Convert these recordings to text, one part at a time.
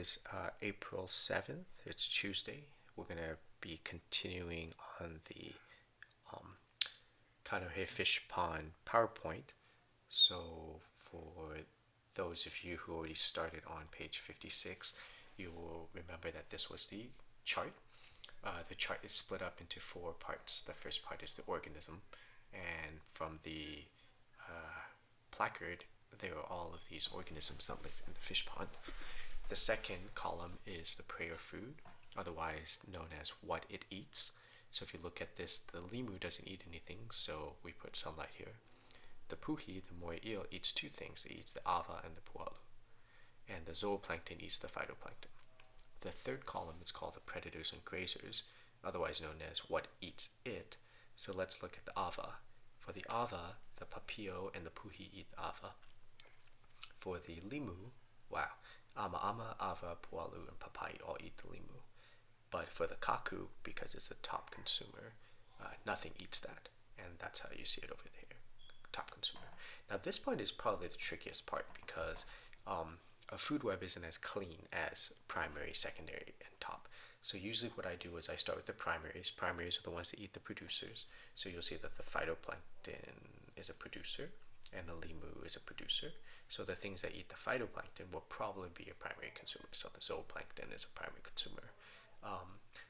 is April 7th. It's Tuesday. We're going to be continuing on the um, Kanohe Fish Pond PowerPoint. So, for those of you who already started on page 56, you will remember that this was the chart. The chart is split up into four parts. The first part is the organism, and from the placard, there are all of these organisms that live in the fish pond. The second column is the prey or food, otherwise known as what it eats. So if you look at this, the lemur doesn't eat anything, so we put sunlight here. The puhi, the moai eel, eats two things. It eats the ava and the pualu. And the zooplankton eats the phytoplankton. The third column is called the predators and grazers, otherwise known as what eats it. So let's look at the ava. For the ava, the papio and the puhi eat the ava. For the limu, wow, ama, ava, pualu, and papai all eat the limu. But for the kaku, because it's the top consumer, nothing eats that. And that's how you see it over there, top consumer. Now this part is probably the trickiest part because a food web isn't as clean as primary, secondary, and top. So usually what I do is I start with the primaries. Primaries are the ones that eat the producers. So you'll see that the phytoplankton is a producer and the limu is a producer. So the things that eat the phytoplankton will probably be a primary consumer. So the zooplankton is a primary consumer.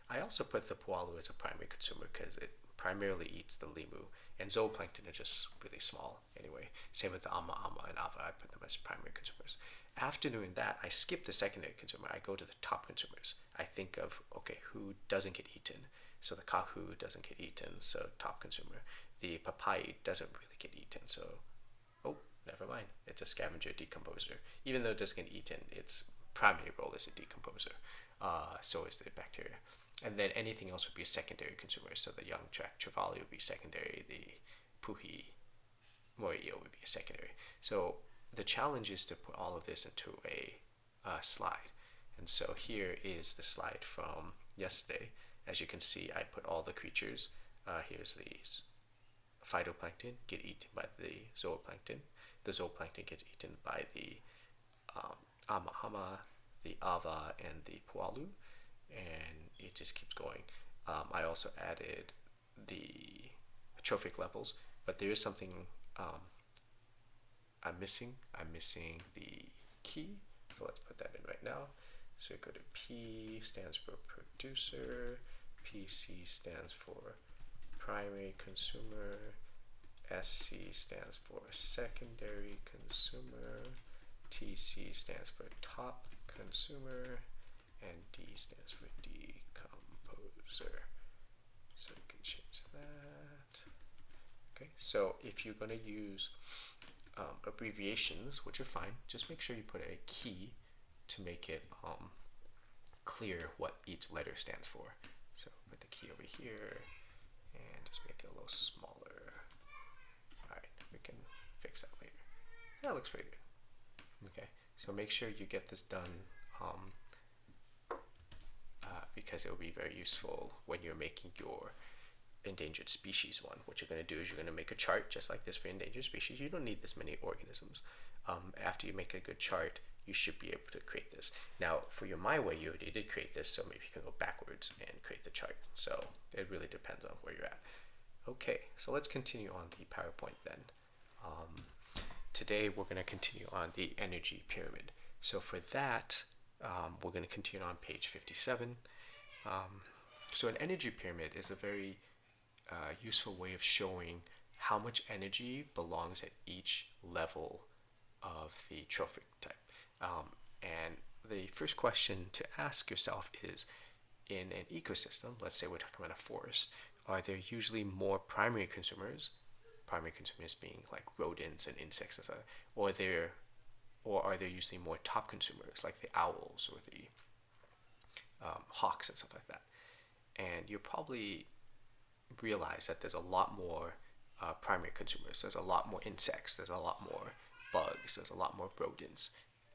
I also put the pualu as a primary consumer because it primarily eats the limu, and zooplankton are just really small anyway. Same with the ama and ava, I put them as primary consumers. After doing that, I skip the secondary consumer. I go to the top consumers. I think of, okay, who doesn't get eaten? So the kahu doesn't get eaten, so top consumer. The papai doesn't really get eaten, so, oh, never mind. It's a scavenger decomposer. Even though it doesn't get eaten, its primary role is a decomposer. So is the bacteria. And then anything else would be a secondary consumer. So the young trevally would be secondary. The puhi moai eel would be a secondary. So the challenge is to put all of this into a slide. And so here is the slide from yesterday. As you can see, I put all the creatures. Here's the phytoplankton get eaten by the zooplankton. The zooplankton gets eaten by the ama, the ava, and the pualu, and it just keeps going. I also added the trophic levels, but there is something I'm missing. I'm missing the key, so let's put that in right now. So go to P stands for producer, PC stands for primary consumer, SC stands for secondary consumer, TC stands for top consumer, and D stands for decomposer. So you can change that. Okay, so if you're going to use abbreviations, which are fine, just make sure you put a key to make it clear what each letter stands for. So put the key over here and just make it a little smaller. Alright, we can fix that later. That looks pretty good. Okay, so make sure you get this done because it will be very useful when you're making your endangered species one. What you're going to do is you're going to make a chart just like this for endangered species. You don't need this many organisms. After you make a good chart, you should be able to create this. Now, for your My Way, you already did create this, so maybe you can go backwards and create the chart. So it really depends on where you're at. Okay, so let's continue on the PowerPoint then. Today we're going to continue on the energy pyramid. So for that, we're going to continue on page 57. So an energy pyramid is a very useful way of showing how much energy belongs at each level of the trophic type. And the first question to ask yourself is, in an ecosystem, let's say we're talking about a forest, are there usually more primary consumers being like rodents and insects and stuff, or are there usually more top consumers like the owls or the hawks and stuff like that? And you probably realize that there's a lot more primary consumers. There's a lot more insects. There's a lot more bugs. There's a lot more rodents,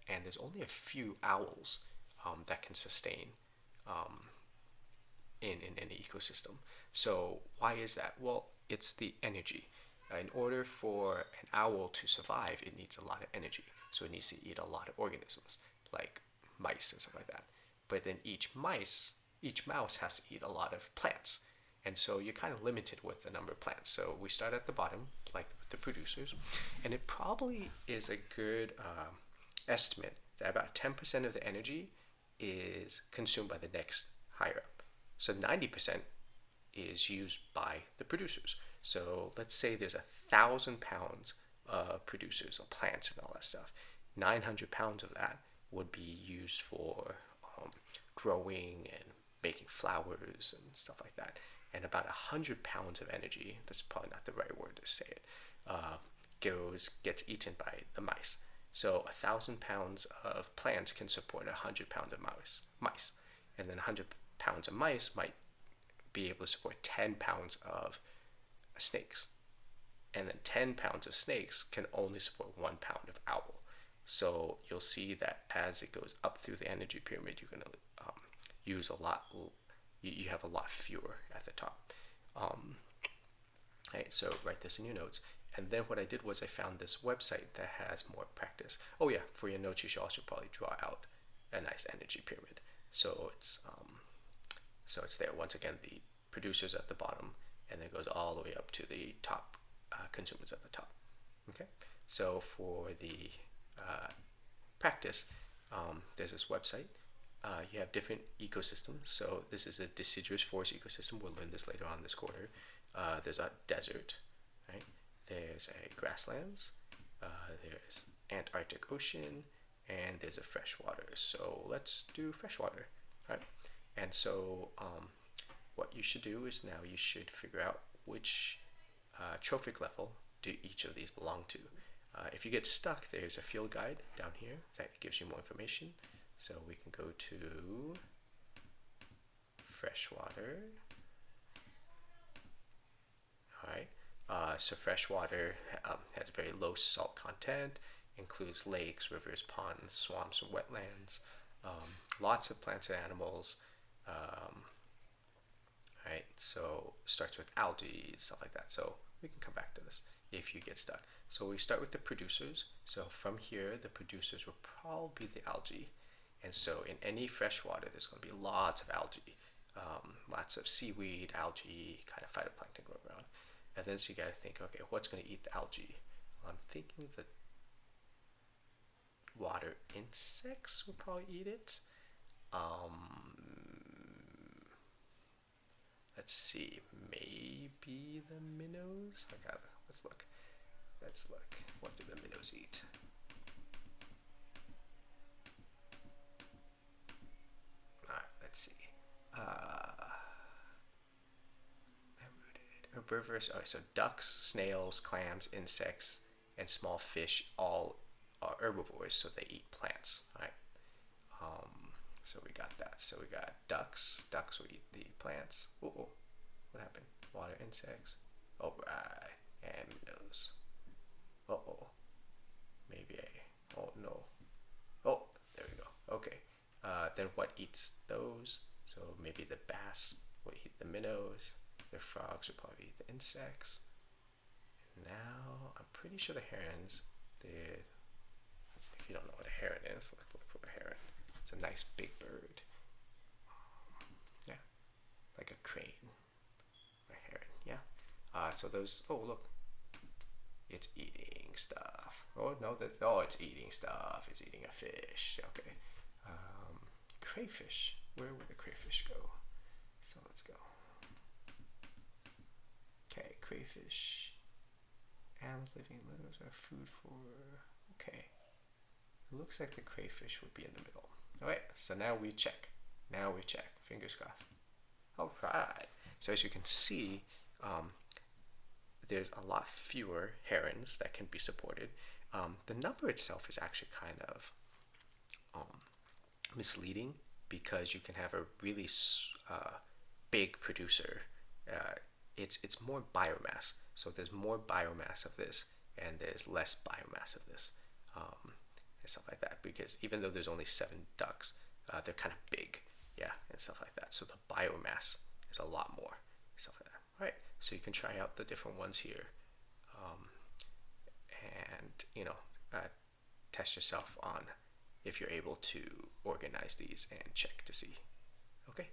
and there's only a few owls that can sustain in any ecosystem. So why is that? Well, it's the energy. In order for an owl to survive, it needs a lot of energy. So it needs to eat a lot of organisms, like mice and stuff like that. But then each mouse has to eat a lot of plants. And so you're kind of limited with the number of plants. So we start at the bottom, like with the producers, and it probably is a good estimate that about 10% of the energy is consumed by the next higher up. So 90% is used by the producers. So let's say there's 1,000 pounds of producers of plants and all that stuff. 900 pounds of that would be used for growing and making flowers and stuff like that. And about 100 pounds of energy, that's probably not the right word to say it, gets eaten by the mice. So 1,000 pounds of plants can support 100 pounds of mice. And then 100 pounds of mice might be able to support 10 pounds of snakes. And then 10 pounds of snakes can only support 1 pound of owl. So you'll see that as it goes up through the energy pyramid, you're going to use a lot. You have a lot fewer at the top. Right, so write this in your notes. And then what I did was I found this website that has more practice. Oh yeah, for your notes you should also probably draw out a nice energy pyramid. So it's there. Once again, the producers at the bottom, and then it goes all the way up to the top consumers at the top. Okay. So for the practice, there's this website. You have different ecosystems. So this is a deciduous forest ecosystem. We'll learn this later on this quarter. There's a desert, right? There's a grasslands. There's Antarctic Ocean, and there's a freshwater. So let's do freshwater, right? And so what you should do is now you should figure out which trophic level do each of these belong to. If you get stuck, there's a field guide down here that gives you more information. So we can go to freshwater. All right. So freshwater has very low salt content, includes lakes, rivers, ponds, swamps, and wetlands. Lots of plants and animals. Right. So starts with algae, stuff like that. So we can come back to this if you get stuck. So we start with the producers. So from here, the producers will probably be the algae. And so in any freshwater, there's going to be lots of algae, lots of seaweed, algae, kind of phytoplankton going around. And then so you got to think, okay, what's going to eat the algae? Well, I'm thinking the water insects will probably eat it. Let's see, maybe the minnows. Let's look. What do the minnows eat? Let's see. Herbivorous. Oh, so ducks, snails, clams, insects, and small fish all are herbivores, so they eat plants. All right. So we got that. So we got ducks. Ducks will eat the plants. Oh, what happened? Water insects. All right. And minnows. Maybe a. Oh no. Oh, there we go. Okay. Then what eats those? So maybe the bass will eat the minnows. The frogs will probably eat the insects. And now I'm pretty sure the herons. If you don't know what a heron is, let's look for a heron. It's a nice big bird. Yeah, like a crane. A heron. Yeah. So those. Oh look. It's eating stuff. Oh no, it's eating stuff. It's eating a fish. Okay. Crayfish. Where would the crayfish go? So let's go. Okay, crayfish. Animals living in litters are food for. Okay. It looks like the crayfish would be in the middle. Alright, so now we check. Fingers crossed. Alright. So as you can see, there's a lot fewer herons that can be supported. The number itself is actually kind of misleading because you can have a really big producer. It's more biomass. So there's more biomass of this, and there's less biomass of this, and stuff like that. Because even though there's only 7 ducks, they're kind of big, yeah, and stuff like that. So the biomass is a lot more, stuff like that. All right. So you can try out the different ones here, and test yourself on if you're able to organize these and check to see. Okay.